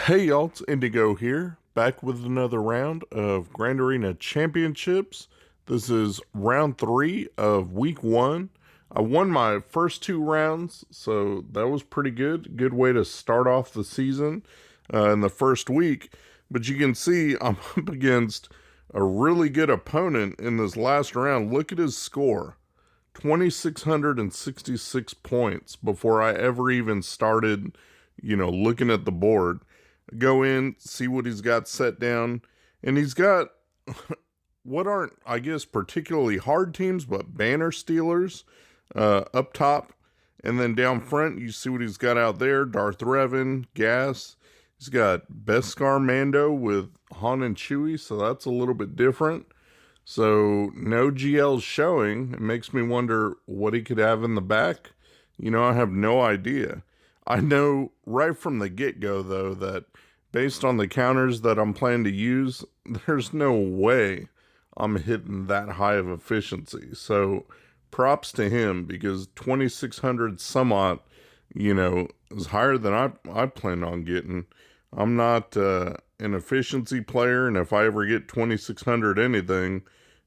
Hey y'all, it's Indigo here, back with another round of Grand Arena Championships. This is round 3 of week 1. I won my first 2 rounds, so that was pretty good. Good way to start off the season in the first week. But you can see I'm up against a really good opponent in this last round. Look at his score. 2,666 points before I ever even started, looking at the board. Go in, see what he's got set down, and he's got what aren't, I guess, particularly hard teams, but banner stealers up top. And then down front, you see what he's got out there. Darth Revan, Gas. He's got Beskar Mando with Han and Chewie, so that's a little bit different. So no GLs showing. It makes me wonder what he could have in the back. I have no idea. I know right from the get-go, though, that based on the counters that I'm planning to use, there's no way I'm hitting that high of efficiency. So props to him, because 2,600 somewhat, is higher than I plan on getting. I'm not an efficiency player, and if I ever get 2,600 anything,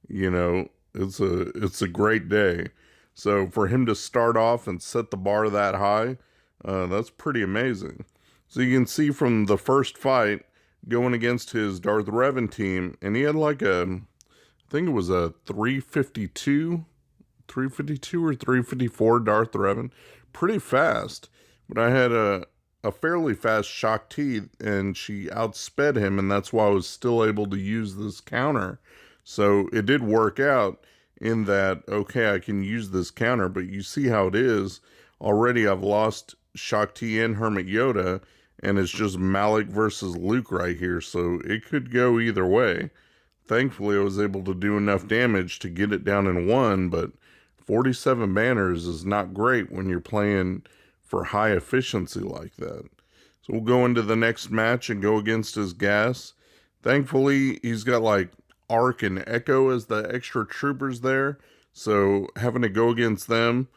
it's a great day. So for him to start off and set the bar that high, that's pretty amazing. So you can see from the first fight going against his Darth Revan team, and he had I think it was a 352 or 354 Darth Revan. Pretty fast. But I had a fairly fast Shaak Ti, and she outsped him, and that's why I was still able to use this counter. So it did work out in that, okay, I can use this counter, but you see how it is. Already I've lost Shaak Ti and Hermit Yoda, and it's just Malik versus Luke right here, so it could go either way. Thankfully, I was able to do enough damage to get it down in 1, but 47 banners is not great when you're playing for high efficiency like that. So we'll go into the next match and go against his Gas. Thankfully, he's got Arc and Echo as the extra troopers there, so having to go against them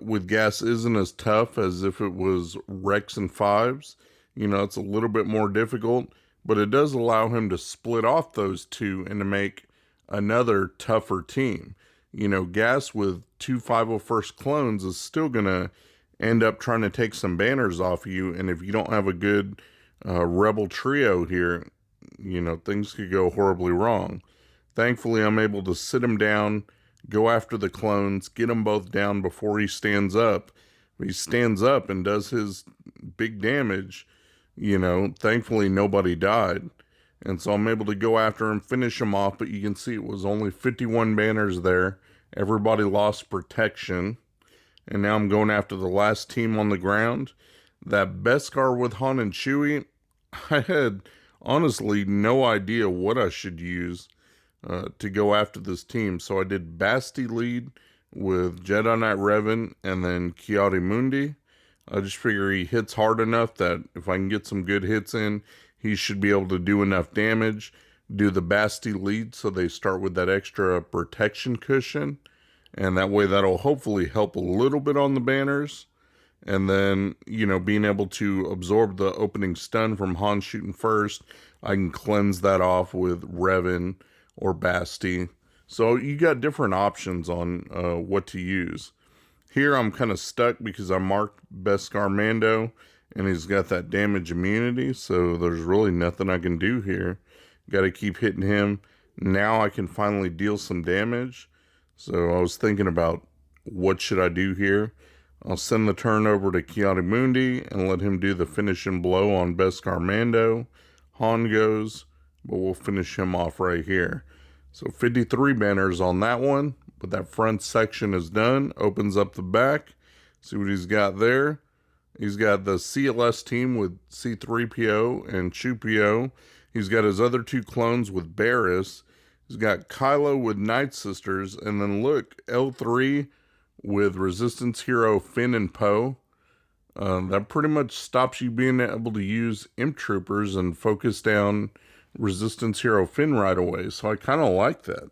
with Gas isn't as tough as if it was Rex and Fives. It's a little bit more difficult, but it does allow him to split off those two and to make another tougher team. Gas with 2 501st clones is still going to end up trying to take some banners off you, and if you don't have a good rebel trio here, things could go horribly wrong. Thankfully, I'm able to sit him down, go after the clones, get them both down before he stands up. If he stands up and does his big damage, thankfully nobody died. And so I'm able to go after him, finish him off, but you can see it was only 51 banners there. Everybody lost protection. And now I'm going after the last team on the ground. That Beskar with Han and Chewie, I had honestly no idea what I should use to go after this team. So I did Basti lead with Jedi Knight Revan and then Ki-Adi-Mundi. I just figure he hits hard enough that if I can get some good hits in, he should be able to do enough damage. Do the Basti lead so they start with that extra protection cushion. And that way that'll hopefully help a little bit on the banners. And then, being able to absorb the opening stun from Han shooting first, I can cleanse that off with Revan or Basti. So you got different options on what to use. Here I'm kind of stuck because I marked Beskar Mando, and he's got that damage immunity, so there's really nothing I can do here. Got to keep hitting him. Now I can finally deal some damage. So I was thinking about what should I do here. I'll send the turn over to Ki-Adi-Mundi and let him do the finishing blow on Beskar Mando. Han goes, but we'll finish him off right here. So 53 banners on that one, but that front section is done. Opens up the back. See what he's got there. He's got the CLS team with C-3PO and Chewie. He's got his other 2 clones with Barriss. He's got Kylo with Night Sisters, and then look, L3 with Resistance Hero Finn and Poe. That pretty much stops you being able to use Imp Troopers and focus down Resistance Hero Finn right away. So I kind of like that.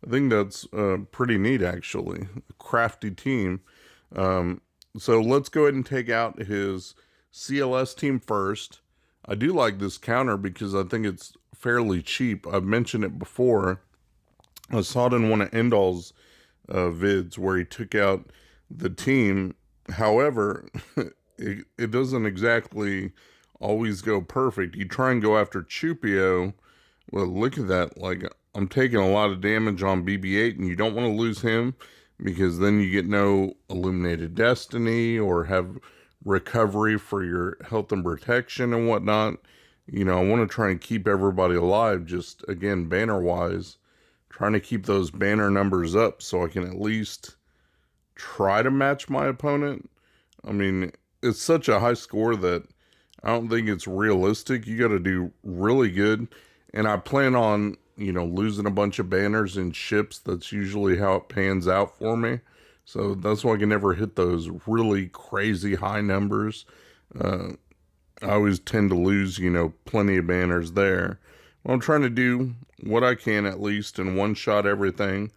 I think that's pretty neat, actually. A crafty team. So let's go ahead and take out his CLS team first. I do like this counter because I think it's fairly cheap. I've mentioned it before. I saw it in one of Endall's vids where he took out the team. However, it doesn't exactly always go perfect. You try and go after Chupio. Well, look at that. Like, I'm taking a lot of damage on BB-8, and you don't want to lose him because then you get no Illuminated Destiny or have recovery for your health and protection and whatnot. You know, I want to try and keep everybody alive, just, again, banner-wise, trying to keep those banner numbers up so I can at least try to match my opponent. I mean, it's such a high score that I don't think it's realistic. You got to do really good. And I plan on, you know, losing a bunch of banners and ships. That's usually how it pans out for me. So that's why I can never hit those really crazy high numbers. I always tend to lose, you know, plenty of banners there. Well, I'm trying to do what I can, at least, and one-shot everything.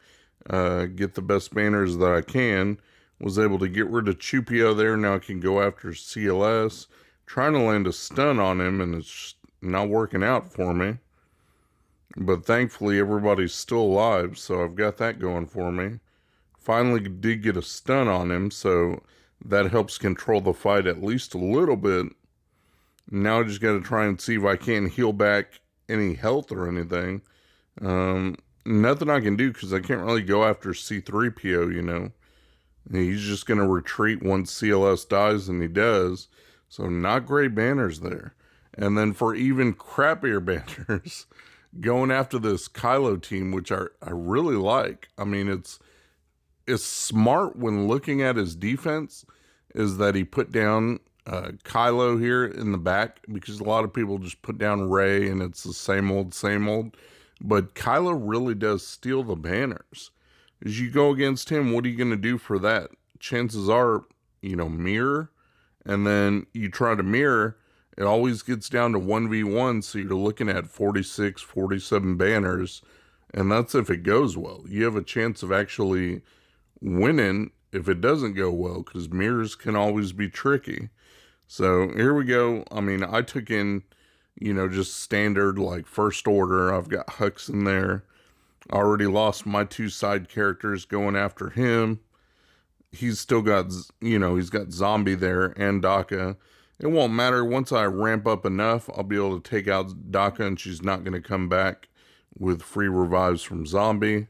Get the best banners that I can. Was able to get rid of Chupio there. Now I can go after CLS. Trying to land a stun on him, and it's not working out for me. But thankfully, everybody's still alive, so I've got that going for me. Finally did get a stun on him, so that helps control the fight at least a little bit. Now I just got to try and see if I can't heal back any health or anything. Nothing I can do because I can't really go after C3PO, you know. He's just going to retreat once CLS dies, and he does. So not great banners there. And then for even crappier banners, going after this Kylo team, which I really like. I mean, it's smart when looking at his defense, is that he put down Kylo here in the back, because a lot of people just put down Rey and it's the same old, same old. But Kylo really does steal the banners. As you go against him, what are you going to do for that? Chances are, you know, mirror, and then you try to mirror, it always gets down to 1v1, so you're looking at 46, 47 banners, and that's if it goes well. You have a chance of actually winning if it doesn't go well, because mirrors can always be tricky. So here we go. I mean, I took in, you know, just standard, like, first order. I've got Hux in there. I already lost my two side characters going after him. He's still got, you know, he's got Zombie there and Daka. It won't matter. Once I ramp up enough, I'll be able to take out Daka, and she's not going to come back with free revives from Zombie.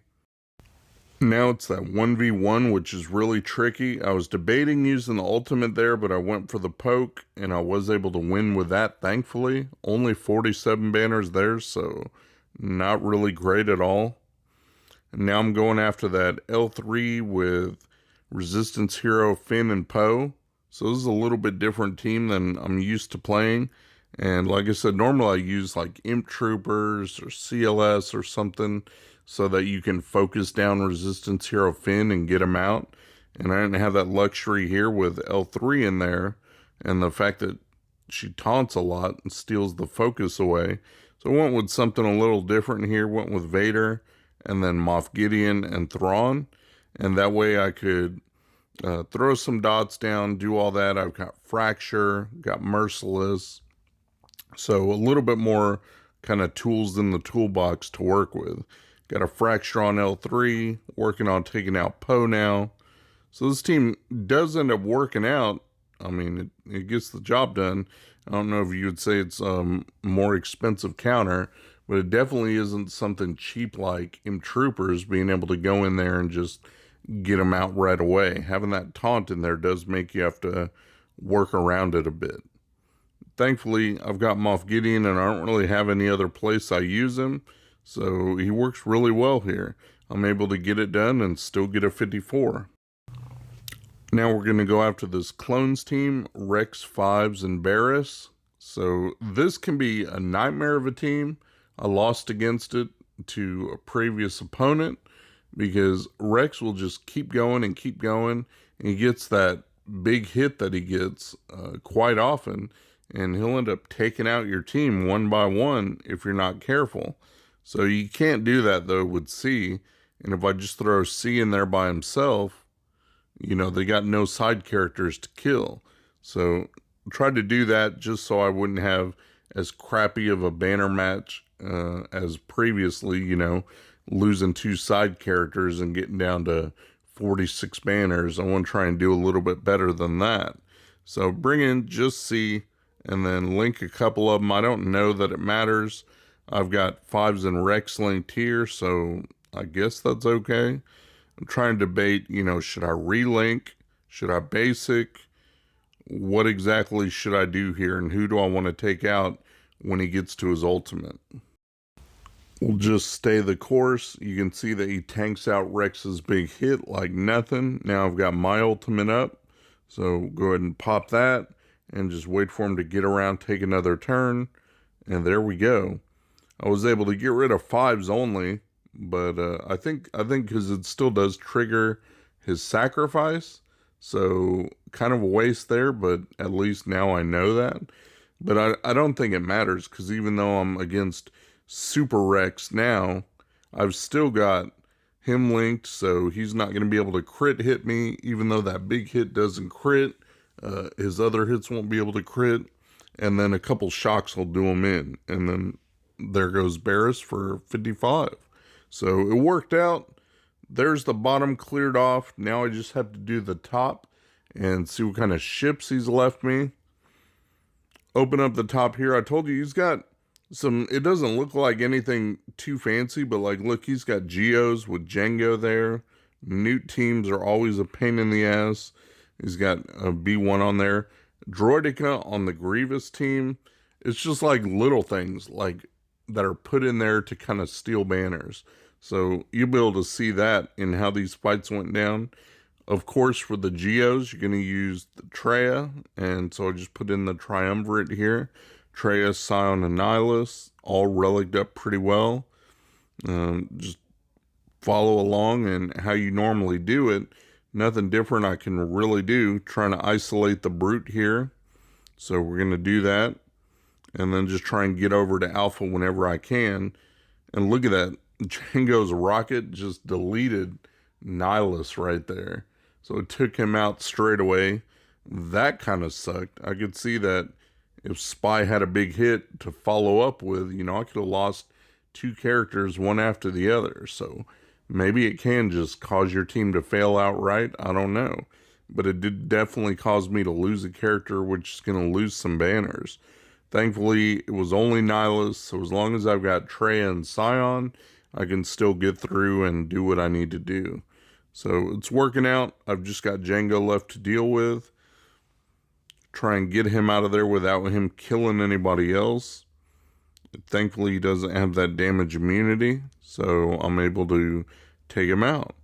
Now it's that 1v1, which is really tricky. I was debating using the ultimate there, but I went for the poke, and I was able to win with that, thankfully. Only 47 banners there, so not really great at all. And now I'm going after that L3 with Resistance Hero Finn and Poe. So this is a little bit different team than I'm used to playing. And like I said, normally I use like Imp Troopers or CLS or something so that you can focus down Resistance Hero Finn and get him out. And I didn't have that luxury here with L3 in there. And the fact that she taunts a lot and steals the focus away. So I went with something a little different here. Went with Vader and then Moff Gideon and Thrawn. And that way I could throw some dots down, do all that. I've got Fracture, got Merciless. So a little bit more kind of tools in the toolbox to work with. Got a Fracture on L3, working on taking out Poe now. So this team does end up working out. I mean, it gets the job done. I don't know if you would say it's a more expensive counter, but it definitely isn't something cheap like Imp Troopers, being able to go in there and just get them out right away. Having that taunt in there does make you have to work around it a bit. Thankfully, I've got Moff Gideon, and I don't really have any other place I use him, so he works really well here. I'm able to get it done and still get a 54. Now we're going to go after this Clones team, Rex, Fives, and Barris. So this can be a nightmare of a team. I lost against it to a previous opponent because Rex will just keep going, and he gets that big hit that he gets quite often, and he'll end up taking out your team one by one if you're not careful. So you can't do that, though, with C. And if I just throw C in there by himself, you know, they got no side characters to kill. So I tried to do that just so I wouldn't have as crappy of a banner match as previously, you know, losing 2 side characters and getting down to 46 banners. I want to try and do a little bit better than that. So bring in just C and then link a couple of them. I don't know that it matters. I've got 5s and Rex linked here, so I guess that's okay. I'm trying to debate, you know, should I relink? Should I basic? What exactly should I do here, and who do I want to take out when he gets to his ultimate? We'll just stay the course. You can see that he tanks out Rex's big hit like nothing. Now I've got my ultimate up, so go ahead and pop that and just wait for him to get around, take another turn, and there we go. I was able to get rid of 5s only, but I think because it still does trigger his sacrifice, so kind of a waste there, but at least now I know that. But I don't think it matters, because even though I'm against Super Rex now, I've still got him linked, so he's not going to be able to crit hit me, even though that big hit doesn't crit. His other hits won't be able to crit, and then a couple shocks will do him in, and then there goes Barris for 55. So it worked out. There's the bottom cleared off. Now I just have to do the top and see what kind of ships he's left me. Open up the top here. I told you he's got some, it doesn't look like anything too fancy, but like, look, he's got Geos with Django there. Newt teams are always a pain in the ass. He's got a B1 on there. Droidica on the Grievous team. It's just like little things like that are put in there to kind of steal banners. So you'll be able to see that in how these fights went down. Of course, for the Geos, you're going to use the Treya, and so I just put in the Triumvirate here. Treya, Scion, and Nihilus, all reliced up pretty well. Just follow along and how you normally do it. Nothing different I can really do. Trying to isolate the Brute here. So we're going to do that. And then just try and get over to Alpha whenever I can. And look at that. Django's rocket just deleted Nihilus right there. So it took him out straight away. That kind of sucked. I could see that if Spy had a big hit to follow up with, you know, I could have lost 2 characters one after the other. So maybe it can just cause your team to fail outright. I don't know. But it did definitely cause me to lose a character, which is going to lose some banners. Thankfully, it was only Nihilus, so as long as I've got Treya and Scion, I can still get through and do what I need to do. So it's working out. I've just got Django left to deal with. Try and get him out of there without him killing anybody else. Thankfully, he doesn't have that damage immunity, so I'm able to take him out.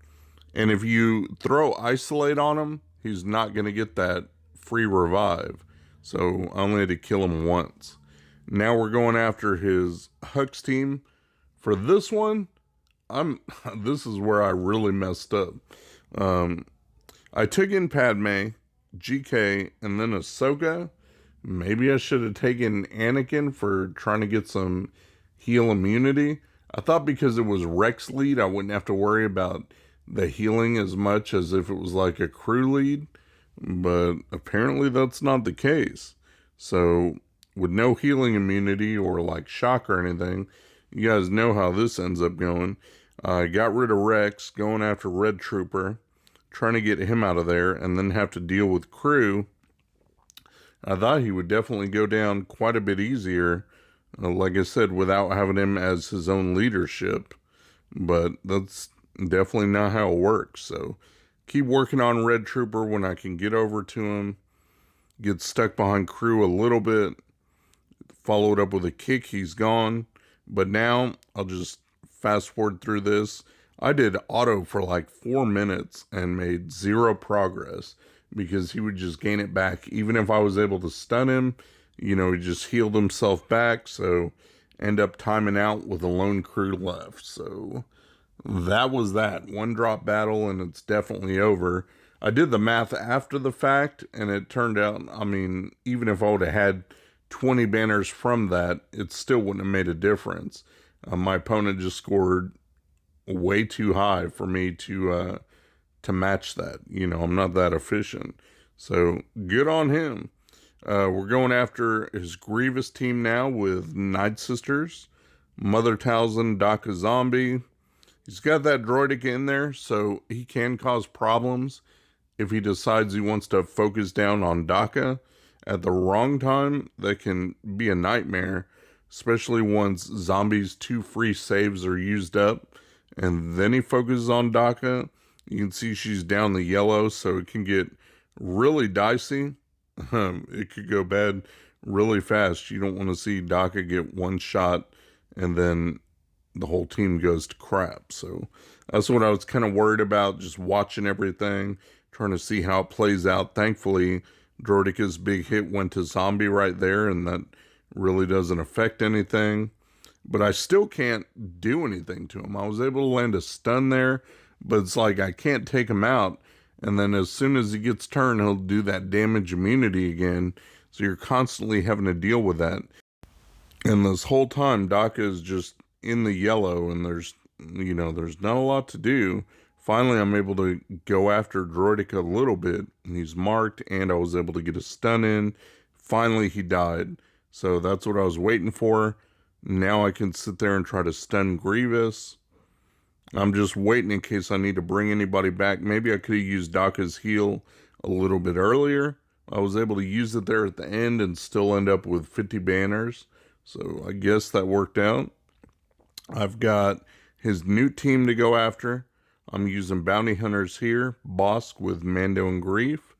And if you throw Isolate on him, he's not going to get that free revive. So I only had to kill him once. Now we're going after his Hux team. For this one, this is where I really messed up. I took in Padme, GK, and then Ahsoka. Maybe I should have taken Anakin for trying to get some heal immunity. I thought because it was Rex lead, I wouldn't have to worry about the healing as much as if it was like a crew lead. But apparently that's not the case. So with no healing immunity or like shock or anything, you guys know how this ends up going. I got rid of Rex, going after Red Trooper, trying to get him out of there, and then have to deal with crew. I thought he would definitely go down quite a bit easier, like I said, without having him as his own leadership. But that's definitely not how it works. So keep working on Red Trooper when I can get over to him. Get stuck behind crew a little bit. Follow it up with a kick. He's gone. But now I'll just fast forward through this. I did auto for like 4 minutes and made 0 progress because he would just gain it back. Even if I was able to stun him, you know, he just healed himself back. So end up timing out with a lone crew left. So that was that. 1 drop battle and it's definitely over. I did the math after the fact and it turned out, I mean, even if I would have had 20 banners from that, it still wouldn't have made a difference. My opponent just scored way too high for me to match that. You know, I'm not that efficient. So good on him. We're going after his Grievous team now with Night Sisters, Mother Talzin, Daka Zombie. He's got that droidic in there, so he can cause problems if he decides he wants to focus down on Daka at the wrong time. That can be a nightmare, especially once Zombie's 2 free saves are used up, and then he focuses on Daka. You can see she's down the yellow, so it can get really dicey. It could go bad really fast. You don't want to see Daka get one shot and then the whole team goes to crap. So that's what I was kind of worried about, just watching everything, trying to see how it plays out. Thankfully, Droidica's big hit went to Zombie right there, and that really doesn't affect anything. But I still can't do anything to him. I was able to land a stun there, but it's like I can't take him out. And then as soon as he gets turned, he'll do that damage immunity again. So you're constantly having to deal with that. And this whole time, Daka is just in the yellow, and there's not a lot to do. Finally, I'm able to go after Droidica a little bit, and he's marked, and I was able to get a stun in. Finally, he died. So that's what I was waiting for. Now I can sit there and try to stun Grievous. I'm just waiting in case I need to bring anybody back. Maybe I could have used Daka's heal a little bit earlier. I was able to use it there at the end and still end up with 50 banners. So I guess that worked out. I've got his new team to go after. I'm using Bounty Hunters here. Bosk with Mando and Grief.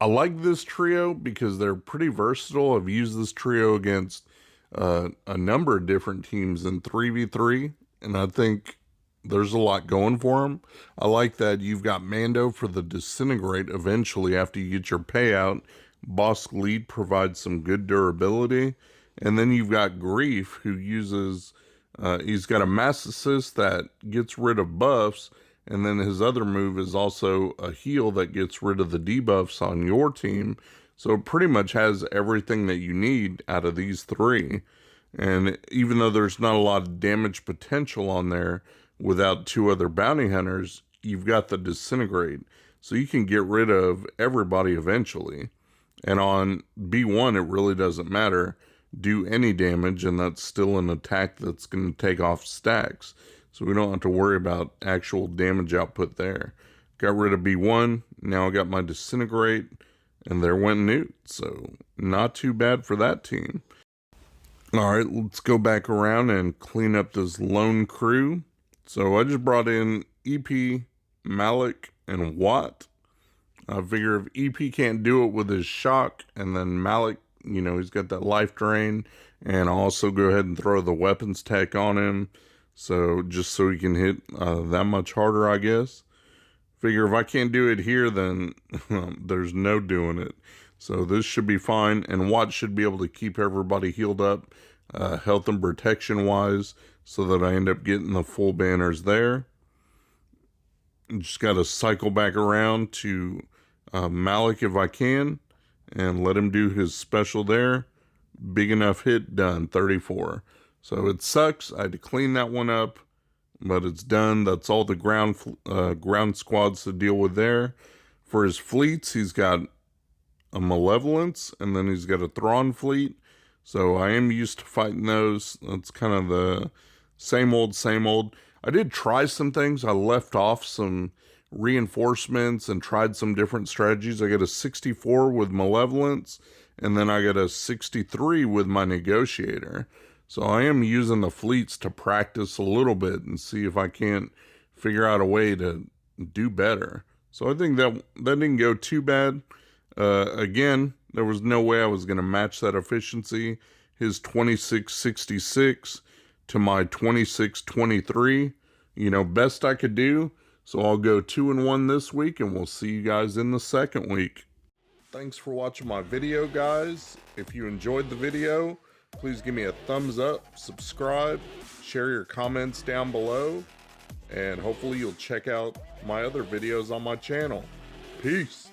I like this trio because they're pretty versatile. I've used this trio against a number of different teams in 3v3. And I think there's a lot going for them. I like that you've got Mando for the disintegrate eventually after you get your payout. Bosk lead provides some good durability. And then you've got Grief, who uses, he's got a mass assist that gets rid of buffs, and then his other move is also a heal that gets rid of the debuffs on your team. So it pretty much has everything that you need out of these three. And even though there's not a lot of damage potential on there without 2 other bounty hunters, you've got the disintegrate. So you can get rid of everybody eventually. And on B1, it really doesn't matter. Do any damage, and that's still an attack that's going to take off stacks. So we don't have to worry about actual damage output there. Got rid of B1. Now I got my disintegrate, and there went Newt. So not too bad for that team. All right, let's go back around and clean up this lone crew. So I just brought in EP, Malik, and Watt. I figure if EP can't do it with his shock, and then Malik, he's got that life drain, and I'll also go ahead and throw the weapons tech on him, so just so he can hit that much harder, I guess. Figure if I can't do it here, then there's no doing it. So this should be fine, and Watt should be able to keep everybody healed up, health and protection wise, so that I end up getting the full banners there. Just got to cycle back around to Malik if I can, and let him do his special there. Big enough hit, done, 34. So it sucks. I had to clean that one up, but it's done. That's all the ground squads to deal with there. For his fleets, he's got a Malevolence, and then he's got a Thrawn fleet. So I am used to fighting those. That's kind of the same old, same old. I did try some things. I left off some reinforcements and tried some different strategies. I got a 64 with Malevolence, and then I got a 63 with my Negotiator. So I am using the fleets to practice a little bit and see if I can't figure out a way to do better. So I think that didn't go too bad. Again, there was no way I was going to match that efficiency. His 2666 to my 2623, best I could do. So I'll go 2-1 this week, and we'll see you guys in the second week. Thanks for watching my video, guys. If you enjoyed the video, please give me a thumbs up, subscribe, share your comments down below, and hopefully you'll check out my other videos on my channel. Peace.